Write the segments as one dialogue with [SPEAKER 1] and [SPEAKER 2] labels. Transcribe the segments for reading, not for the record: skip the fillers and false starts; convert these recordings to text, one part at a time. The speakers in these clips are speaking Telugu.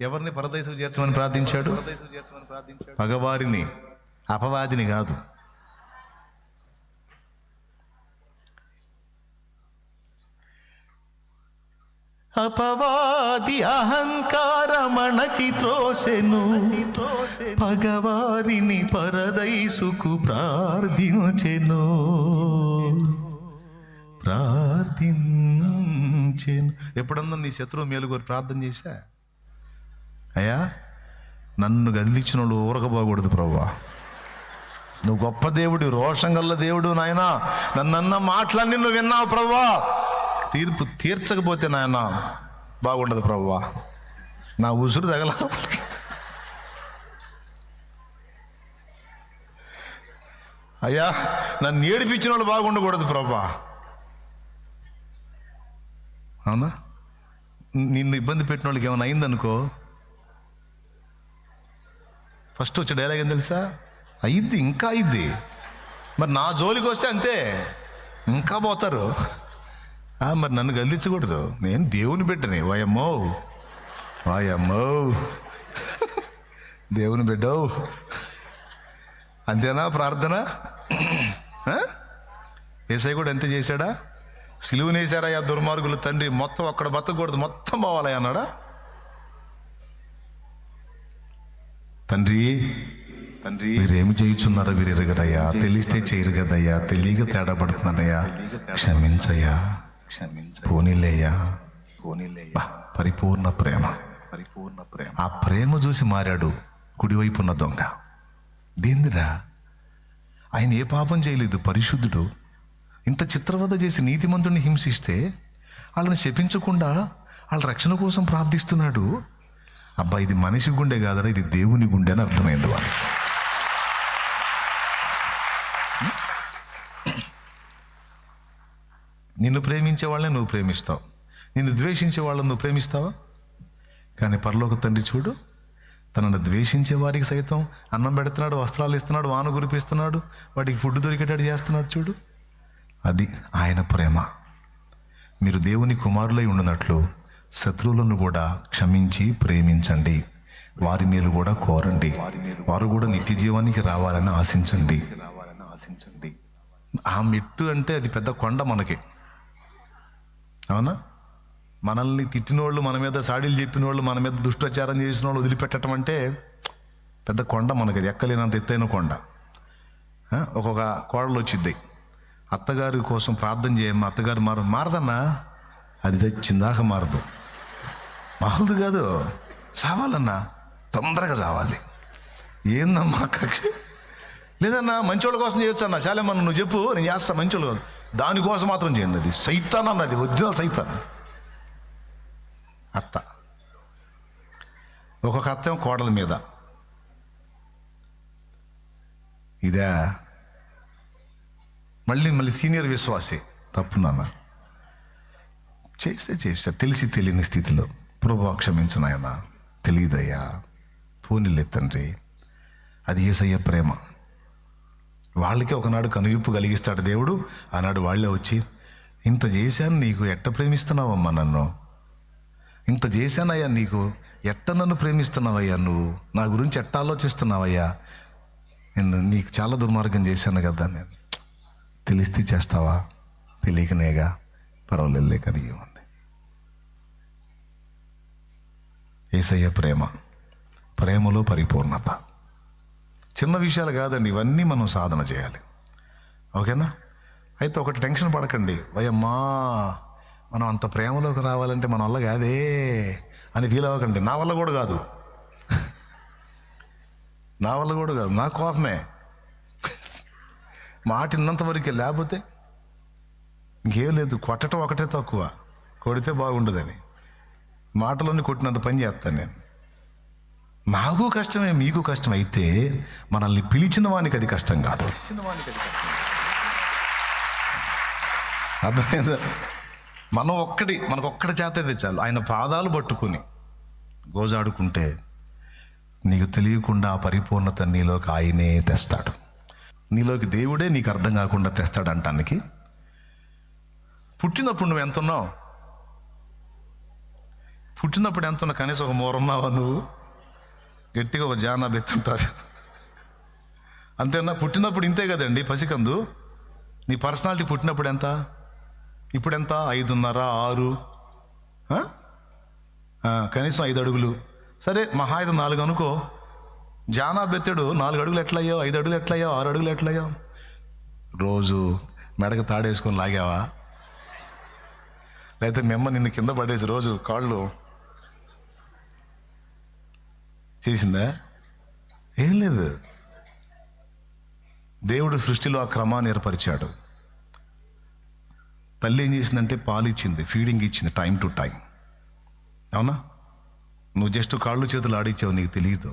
[SPEAKER 1] ఎవరిని పరదేశం చేర్చమని ప్రార్థించాడు? పగవారిని, అపవాదిని కాదు. అపవాది అహంకారమణచి త్రోసెను, పగవారిని పరదైసుకు ప్రార్థించెను. ఎప్పుడన్నా నీ శత్రువు మేలుకోరి ప్రార్థన చేశా? అయ్యా, నన్ను గదిలిచ్చిన వాళ్ళు ఊరకపోకూడదు ప్రభువా, నువ్వు గొప్ప దేవుడు, రోషం గల్ల దేవుడు నాయనా, నన్నన్న మాటలన్నీ నువ్వు విన్నావు ప్రభువా, తీర్పు తీర్చకపోతే నాయన బాగుండదు ప్రభువా, నా ఉసురు తగల. అయ్యా, నన్ను ఏడిపించిన వాళ్ళు బాగుండకూడదు ప్రభువా. అవునా? నిన్ను ఇబ్బంది పెట్టిన వాళ్ళకి ఏమైనా అయిందనుకో, ఫస్ట్ వచ్చే డైలాగ్ ఏం తెలుసా? అయ్యిద్ది, ఇంకా అయ్యిద్ది. మరి నా జోలికి వస్తే అంతే, ఇంకా పోతారు. మరి నన్ను గల్లించకూడదు, నేను దేవుని బిడ్డని. వాయమ్మో వాయమ్మో, దేవుని బిడ్డవు. అంతేనా ప్రార్థన? యేసయ్య కూడా అంతే చేశాడా? సిలువనేశారయ్యా దుర్మార్గులు తండ్రి, మొత్తం అక్కడ బతకూడదు, మొత్తం పోవాలయ్యా అన్నాడా? తండ్రి తండ్రి మీరేమి చేయుచున్నారో వీరు ఎరగరయ్యా, తెలిస్తే చేయరు కదయ్యా, తెలియక తేడా పడుతున్నారయ్యా, క్షమించయ్యా, పోనీలేయ్యా. పరిపూర్ణ ప్రేమ, పరిపూర్ణ ప్రేమ. ఆ ప్రేమ చూసి మారాడు కుడివైపు ఉన్న దొంగ. దేందిరా, ఆయన ఏ పాపం చేయలేదు, పరిశుద్ధుడు. ఇంత చిత్రవద చేసి నీతిమంతుడిని హింసిస్తే వాళ్ళని శపించకుండా వాళ్ళ రక్షణ కోసం ప్రార్థిస్తున్నాడు. అబ్బా, ఇది మనిషి గుండె కాదరా, ఇది దేవుని గుండె అని అర్థమైంది వాళ్ళు. నిన్ను ప్రేమించే వాళ్ళని నువ్వు ప్రేమిస్తావు, నిన్ను ద్వేషించే వాళ్ళని నువ్వు ప్రేమిస్తావా? కానీ పరలోక తండ్రి చూడు, తనను ద్వేషించే వారికి సైతం అన్నం పెడుతున్నాడు, వస్త్రాలు ఇస్తున్నాడు, వాన కురిపిస్తున్నాడు, వాటికి ఫుడ్ దొరికేటట్టు చేస్తున్నాడు. చూడు, అది ఆయన ప్రేమ. మీరు దేవుని కుమారులై ఉండినట్లు శత్రువులను కూడా క్షమించి ప్రేమించండి, వారి మేలు కూడా కోరండి, వారు కూడా నిత్య జీవానికి రావాలని ఆశించండి. ఆ మెట్టు అంటే అది పెద్ద కొండ మనకి, అవునా? మనల్ని తిట్టినోళ్ళు, మన మీద సాడీలు చెప్పిన వాళ్ళు, మన మీద దుష్ప్రచారం చేసిన వాళ్ళు వదిలిపెట్టడం అంటే పెద్ద కొండ మనకి, అది ఎక్కలేనంత ఎత్తైన కొండ. ఒక్కొక్క కోడలు వచ్చిద్ది, అత్తగారి కోసం ప్రార్థన చేయమ్మా, అత్తగారు మారదన్నా, అది చచ్చిందాక మారదు. మామూలు కాదు, చావాలన్నా తొందరగా చావాలి. ఏందమ్మా కక్ష? లేదన్నా మంచోళ్ళ కోసం చేయొచ్చు అన్న, చాలేమన్నా నువ్వు చెప్పు, నేను చేస్తా మంచోళ్ళు కాదు, దానికోసం మాత్రం చేయండి. అది సైతాన్ అన్నది, ఒరిజినల్ సైతాన్. అత్త, ఒక్కొక్క అత్త కోడల మీద, ఇదే మళ్ళీ సీనియర్ విశ్వాసి, తప్పు నాన్న చేస్తే తెలిసి తెలియని స్థితిలో ప్రభువా క్షమించు నాయన, తెలియదయ్యా, పోనీలే తండ్రి. అది యేసయ్య ప్రేమ. వాళ్ళకి ఒకనాడు కనువిప్పు కలిగిస్తాడు దేవుడు. ఆనాడు వాళ్ళే వచ్చి, ఇంత చేశాను నీకు, ఎట్ట ప్రేమిస్తున్నావమ్మా నన్ను, ఇంత చేశానయ్యా నీకు, ఎట్ట నన్ను ప్రేమిస్తున్నావయ్యా, నువ్వు నా గురించి ఎట్ట ఆలోచిస్తున్నావయ్యా, నేను నీకు చాలా దుర్మార్గం చేశాను కదా, నేను తెలిస్తే చేస్తావా, తెలియకనేగా, పర్వాలేదులే కానీ ఇవ్వండి. యేసయ్య ప్రేమ, ప్రేమలో పరిపూర్ణత. చిన్న విషయాలు కాదండి, ఇవన్నీ మనం సాధన చేయాలి. ఓకేనా? అయితే ఒకటి టెన్షన్ పడకండి, వయమ్మా మనం అంత ప్రేమలోకి రావాలంటే మన వల్ల కాదే అని ఫీల్ అవ్వకండి. నా వల్ల కూడా కాదు, నా కోపమే, మాట విన్నంతవరకే, లేకపోతే ఇంకేం లేదు. కొట్టడం ఒకటే తక్కువ, కొడితే బాగుండదని మాటలన్నీ కొట్టినంత పని చేస్తాను నేను. నాకు కష్టమే, మీకు కష్టం అయితే మనల్ని పిలిచిన వానికి అది కష్టం కాదు. అర్థమైందా? మనకు ఒక్కటి చేత చాలు. ఆయన పాదాలు పట్టుకుని గోజాడుకుంటే నీకు తెలియకుండా ఆ పరిపూర్ణత నీలోకి ఆయనే తెస్తాడు. నీలోకి దేవుడే నీకు అర్థం కాకుండా తెస్తాడు అంటానికి. పుట్టినప్పుడు నువ్వు ఎంత ఉన్నావు? పుట్టినప్పుడు ఎంత ఉన్నా కనీసం ఒక మూరన్నావా నువ్వు? గట్టిగా ఒక జానా బెత్తుంటారు అంతేనా? పుట్టినప్పుడు ఇంతే కదండి పసికందు. నీ పర్సనాలిటీ పుట్టినప్పుడు ఎంత, ఇప్పుడు ఎంత? 5.5, 6, కనీసం 5 అడుగులు. సరే మహా 5, 4 అనుకో. జానా బెత్తడు 4 అడుగులు ఎట్లయ్యావు, 5 అడుగులు ఎట్లయ్యావు, 6 అడుగులు ఎట్లయ్యావు? రోజు మెడకు తాడేసుకొని లాగావా? లేకపోతే మెమ్మ నిన్ను కింద పడేసి రోజు కాళ్ళు చేసిందా? ఏం లేదు. దేవుడు సృష్టిలో ఆ క్రమాన్ని ఏర్పరిచాడు. తల్లి ఏం చేసిందంటే పాలు ఇచ్చింది, ఫీడింగ్ ఇచ్చింది టైం టు టైం. అవునా? నువ్వు జస్ట్ కాళ్ళు చేతులు ఆడిచ్చావు, నీకు తెలియదు,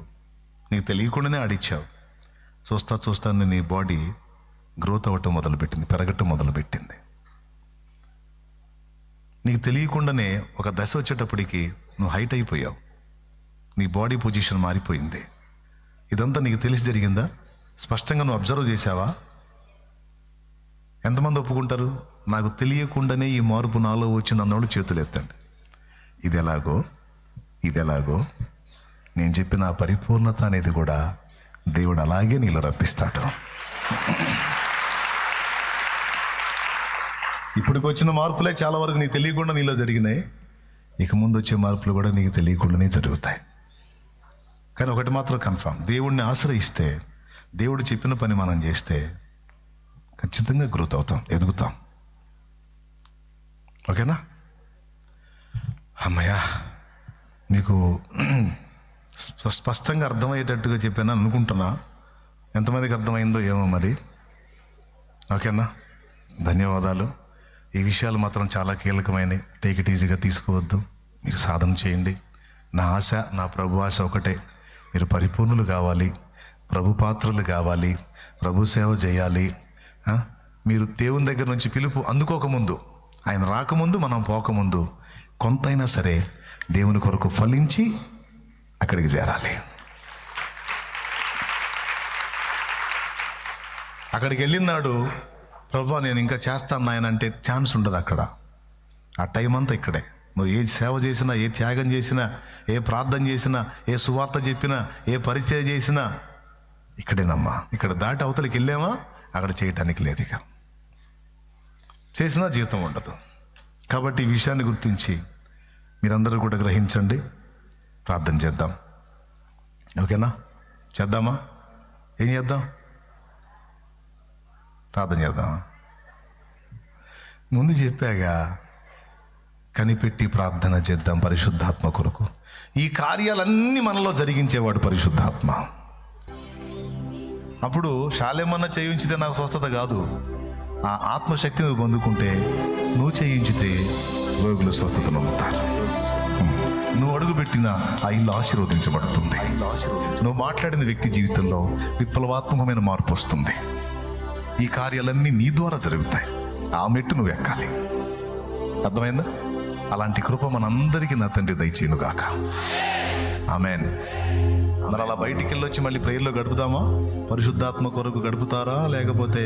[SPEAKER 1] నీకు తెలియకుండానే ఆడిచ్చావు. చూస్తాను నీ బాడీ గ్రోత్ అవ్వటం మొదలుపెట్టింది, పెరగటం మొదలుపెట్టింది. నీకు తెలియకుండానే ఒక దశ వచ్చేటప్పటికి నువ్వు హైట్ అయిపోయావు, నీ బాడీ పొజిషన్ మారిపోయింది. ఇదంతా నీకు తెలిసి జరిగిందా? స్పష్టంగా నువ్వు అబ్జర్వ్ చేశావా? ఎంతమంది ఒప్పుకుంటారు నాకు తెలియకుండానే ఈ మార్పు నాలో వచ్చింది అన్నోళ్ళు చేతులు ఎత్తండి. ఇది ఎలాగో నేను చెప్పిన ఆ పరిపూర్ణత అనేది కూడా దేవుడు అలాగే నీలో రప్పిస్తాడు. ఇప్పటికి వచ్చిన మార్పులే చాలా వరకు నీకు తెలియకుండా నీలో జరిగినాయి. ఇక ముందు వచ్చే మార్పులు కూడా నీకు తెలియకుండానే జరుగుతాయి. కానీ ఒకటి మాత్రం కన్ఫర్మ్, దేవుడిని ఆశ్రయిస్తే, దేవుడు చెప్పిన పని మనం చేస్తే ఖచ్చితంగా గ్రోత్ అవుతాం, ఎదుగుతాం. ఓకేనా? అమ్మయ్యా, మీకు స్పష్టంగా అర్థమయ్యేటట్టుగా చెప్పాను అనుకుంటున్నా. ఎంతమందికి అర్థమైందో ఏమో మరి. ఓకేనా? ధన్యవాదాలు. ఈ విషయాలు మాత్రం చాలా కీలకమైనవి. టేక్ ఇట్ ఈజీగా తీసుకోవద్దు. మీరు సాధన చేయండి. నా ఆశ, నా ప్రభు ఆశ ఒకటే, మీరు పరిపూర్ణులు కావాలి, ప్రభు పాత్రలు కావాలి, ప్రభు సేవ చేయాలి. మీరు దేవుని దగ్గర నుంచి పిలుపు అందుకోకముందు, ఆయన రాకముందు, మనం పోకముందు కొంతైనా సరే దేవుని కొరకు ఫలించి అక్కడికి చేరాలి. అక్కడికి వెళ్ళినాడు ప్రభు నేను ఇంకా చేస్తాను నాయన అంటే ఛాన్స్ ఉండదు అక్కడ. ఆ టైం అంతా ఇక్కడే. నువ్వు ఏ సేవ చేసినా, ఏ త్యాగం చేసినా, ఏ ప్రార్థన చేసినా, ఏ సువార్త చెప్పినా, ఏ పరిచయం చేసినా ఇక్కడేనమ్మా. ఇక్కడ దాటి అవతలికి వెళ్ళామా అక్కడ చేయటానికి లేదు. ఇక చేసినా జీవితం ఉండదు. కాబట్టి ఈ విషయాన్ని గుర్తించి మీరందరూ కూడా గ్రహించండి. ప్రార్థన చేద్దాం. ఓకేనా? చేద్దామా? ఏం చేద్దాం? ప్రార్థన చేద్దామా? ముందు చెప్పాగా, కనిపెట్టి ప్రార్థన చేద్దాం పరిశుద్ధాత్మ కొరకు. ఈ కార్యాలన్నీ మనలో జరిగించేవాడు పరిశుద్ధాత్మ. అప్పుడు శాలేమన్న చేయించితే నాకు స్వస్థత కాదు, ఆ ఆత్మశక్తి నువ్వు పొందుకుంటే, నువ్వు చేయించితే రోగులు స్వస్థత పొందుతారు. నువ్వు అడుగుపెట్టిన ఆ ఇల్లు ఆశీర్వదించబడుతుంది. నువ్వు మాట్లాడిన వ్యక్తి జీవితంలో విప్లవాత్మకమైన మార్పు వస్తుంది. ఈ కార్యాలన్నీ నీ ద్వారా జరుగుతాయి. ఆ మెట్టు నువ్వు ఎక్కాలి. అర్థమైందా? అలాంటి కృప మనందరికీ నా తండ్రి దయచేయునుగాక. ఆమేన్. మరి అలా బయటికి వెళ్ళొచ్చి మళ్ళీ ప్రేయర్లో గడుపుదామా? పరిశుద్ధాత్మ కొరకు గడుపుతారా, లేకపోతే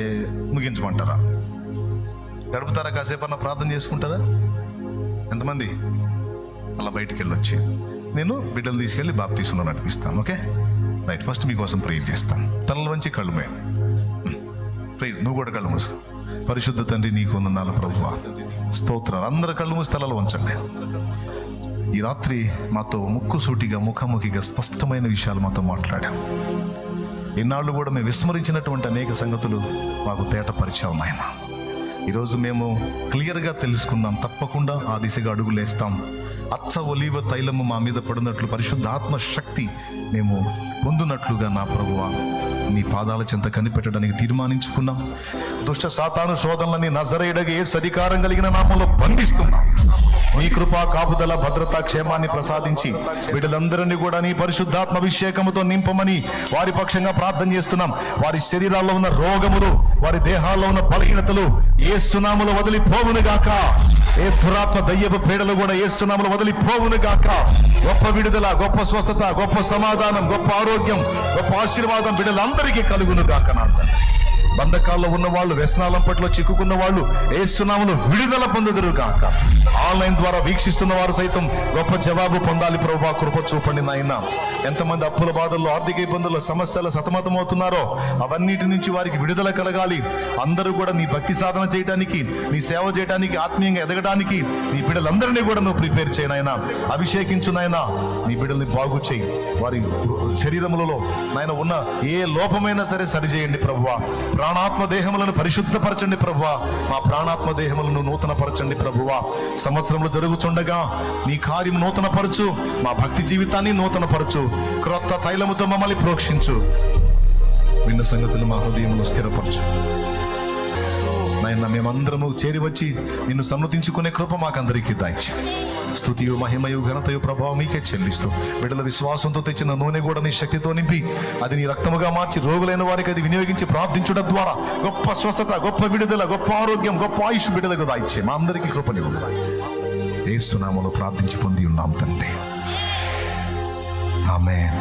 [SPEAKER 1] ముగించమంటారా? గడుపుతారా? కాసేపన్నా ప్రార్థన చేసుకుంటారా? ఎంతమంది అలా బయటికి వెళ్ళొచ్చి నేను బిడ్డలు తీసుకెళ్ళి బాప్తీసులో నడిపిస్తాను. Okay right. ఫస్ట్ మీకోసం ప్రేయర్ చేస్తాను. తలల వంచి కళ్ళు మేలు ప్రేయర్. నువ్వు కూడా కళ్ళు మూసుకో. పరిశుద్ధ తండ్రి, నీకు వందనాలు ప్రభువా, స్తోత్రాలు. అందరూ కళ్ళు మూసి తలలు వంచండి. ఈ రాత్రి మాతో ముక్కుసూటిగా, ముఖాముఖిగా స్పష్టమైన విషయాలు మాతో మాట్లాడాం. ఇన్నాళ్ళు కూడా మేము విస్మరించినటువంటి అనేక సంగతులు మాకు తేటపరిచావు నాయన. ఈరోజు మేము క్లియర్గా తెలుసుకున్నాం. తప్పకుండా ఆ దిశగా అడుగులేస్తాం. అచ్చ ఒలీవ తైలము మా మీద పడినట్లు పరిశుద్ధ ఆత్మ శక్తి మేము పొందునట్లుగా నా ప్రభువా నీ పాదాల చెంత కనిపెట్టడానికి తీర్మానించుకున్నాం. దుష్ట సాతాను శోధనలని నజరేయుడగా యేసు అధికారం కలిగిన నామంలో బంధిస్తున్నాం. నీ కృపా కాపుదల, భద్రత, క్షేమాన్ని ప్రసాదించి బిడ్డలందరినీ కూడా నీ పరిశుద్ధాత్మ అభిషేకముతో నింపమని వారి పక్షంగా ప్రార్థన చేస్తున్నాం. వారి శరీరాల్లో ఉన్న రోగములు, వారి దేహాల్లో ఉన్న బలహీనతలు యేసు నామములో వదిలిపోవును గాక. ఏ దురాత్మ, దయ్యపు పీడలు కూడా యేసు నామములో వదిలిపోవును గాక. గొప్ప విడుదల, గొప్ప స్వస్థత, గొప్ప సమాధానం, గొప్ప ఆరోగ్యం, గొప్ప ఆశీర్వాదం బిడ్డలందరికీ కలుగును గాక. నా తండ్రి బంధకాల్లో ఉన్న వాళ్ళు, వ్యసనాల పట్ల చిక్కుకున్న వాళ్ళు యేసునామములో విడుదల పొందుదురు గాక. ఆన్లైన్ ద్వారా వీక్షిస్తున్న వారు సైతం గొప్ప జవాబు పొందాలి ప్రభువా, కృప చూపండి నాయనా. ఎంతమంది అప్పుల బాధల్లో, ఆర్థిక ఇబ్బందుల్లో, సమస్యలు సతమతమవుతున్నారో అవన్నిటి నుంచి వారికి విడుదల కలగాలి. అందరూ కూడా నీ భక్తి సాధన చేయడానికి, నీ సేవ చేయడానికి, ఆత్మీయంగా ఎదగడానికి నీ బిడ్డలందరినీ కూడా నువ్వు ప్రిపేర్ చేయనైనా, అభిషేకించు నాయనా. నీ బిడ్డల్ని బాగు చేయి. వారి శరీరములలో నాయన ఉన్న ఏ లోపమైనా సరే సరిచేయండి ప్రభువా. ప్రాణాత్మ దేహములను పరిశుద్ధపరచండి ప్రభువా. మా ప్రాణాత్మ దేహములను నూతనపరచండి ప్రభువా. సంవత్సరంలో జరుగుచుండగా నీ కార్యం నూతనపరచు, మా భక్తి జీవితాన్ని నూతనపరచు, క్రొత్త తైలముతో మమ్మల్ని ప్రోక్షించు. విన్న సంగతులు మా హృదయంలో స్థిరపరచు నాయన. మేమందరము చేరి వచ్చి నిన్ను సన్నతించుకునే కృప మాకందరికీ దాయిచి, స్తుతియు మహిమయు ఘనతయు ప్రభావం మీకే చెల్లిస్తూ, బిడ్డల విశ్వాసంతో తెచ్చిన నూనె కూడా నీ శక్తితో నింపి అది నీ రక్తముగా మార్చి రోగులైన వారికి అది వినియోగించి ప్రార్థించడం ద్వారా గొప్ప స్వస్థత, గొప్ప విడుదల, గొప్ప ఆరోగ్యం, గొప్ప ఆయుష్ బిడ్డలకు దాయిచ్చే మా అందరికీ కృపనివ్వు. యేసు నామములో ప్రార్థించి పొంది ఉన్నాం తండ్రి. ఆమేన్.